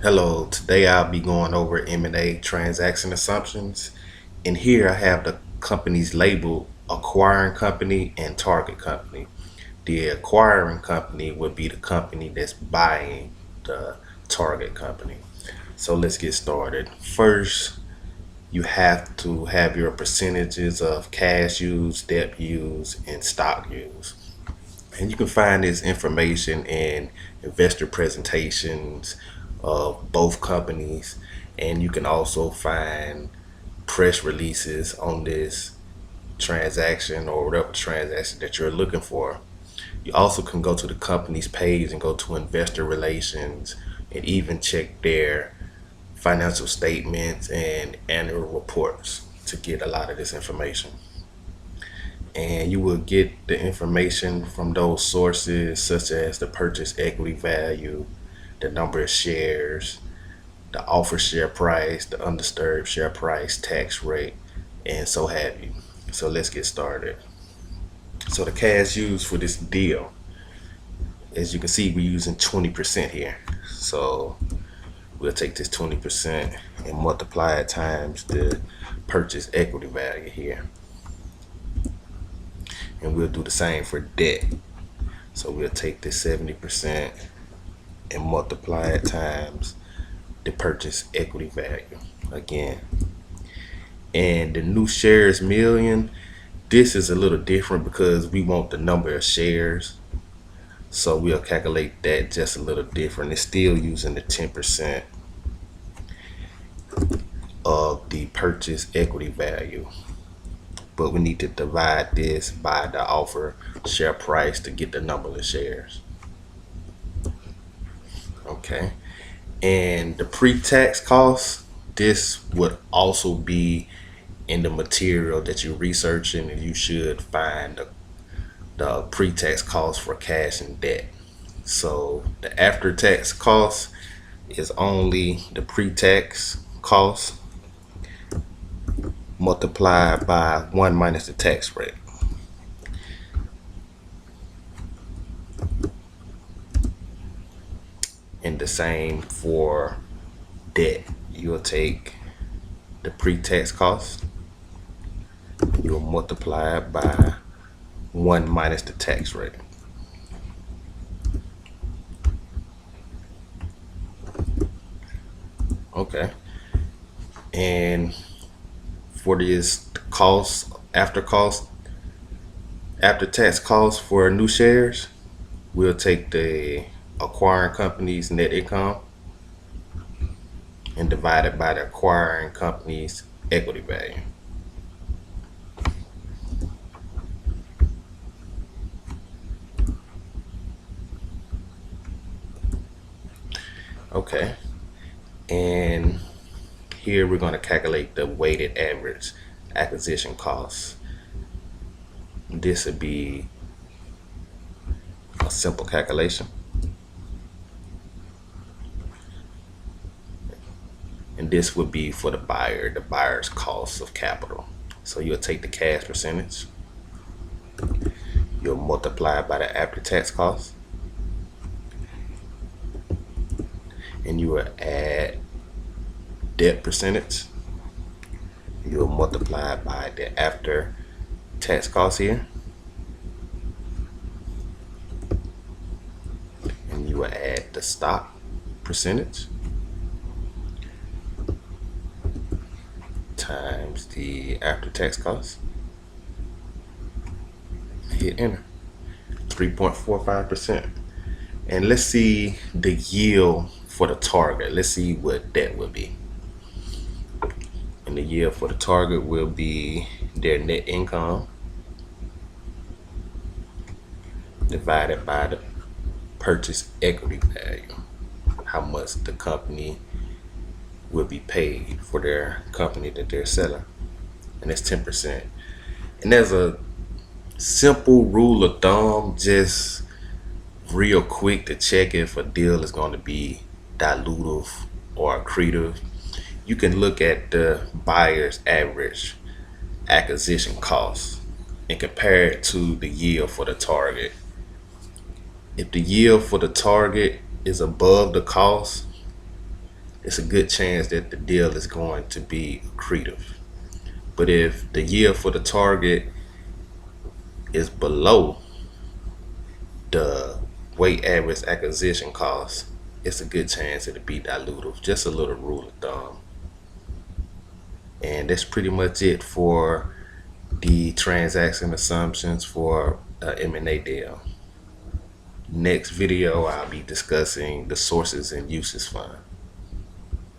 Hello, today I'll be going over M&A transaction assumptions. And here I have the companies labeled acquiring company and target company. The acquiring company would be the company that's buying the target company. So let's get started. First, you have to have your percentages of cash use, debt use, and stock use. And you can find this information in investor presentations of both companies. And you can also find press releases on this transaction or whatever transaction that you're looking for. You also can go to the company's page and go to investor relations and even check their financial statements and annual reports to get a lot of this information. And you will get the information from those sources such as the purchase equity value, the number of shares, the offer share price, the undisturbed share price, tax rate, and so have you. So let's get started. So the cash used for this deal, as you can see, we're using 20% here. So we'll take this 20% and multiply it times the purchase equity value here. And we'll do the same for debt. So we'll take this 70% and multiply it times the purchase equity value again. And the new shares million, this is a little different because we want the number of shares. So we'll calculate that just a little different. It's still using the 10% of the purchase equity value. But we need to divide this by the offer share price to get the number of shares. Okay. And the pre-tax cost, this would also be in the material that you're researching, and you should find the pre-tax cost for cash and debt. So the after-tax cost is only the pre-tax cost multiplied by 1 minus the tax rate. And the same for debt. You'll take the pre-tax cost, you'll multiply it by 1 minus the tax rate. Okay. And for this after tax cost for new shares, we'll take the acquiring company's net income and divide it by the acquiring company's equity value. Okay. And here we're going to calculate the weighted average acquisition cost. This would be a simple calculation. And this would be for the buyer's cost of capital. So you'll take the cash percentage, you'll multiply by the after-tax cost, and you will add debt percentage. You'll multiply by the after-tax cost here, and you will add the stock percentage times the after-tax cost. Hit enter. 3.45%. And let's see the yield for the target. Let's see what that would be. And the yield for the target will be their net income divided by the purchase equity value, how much the company will be paid for their company that they're selling, and that's 10%. And there's a simple rule of thumb, just real quick, to check if a deal is going to be dilutive or accretive. You can look at the buyer's average acquisition cost and compare it to the yield for the target. If the yield for the target is above the cost, it's a good chance that the deal is going to be accretive. But if the yield for the target is below the weight average acquisition cost, it's a good chance it'll be dilutive. Just a little rule of thumb. And that's pretty much it for the transaction assumptions for a M&A deal. Next video, I'll be discussing the sources and uses fund.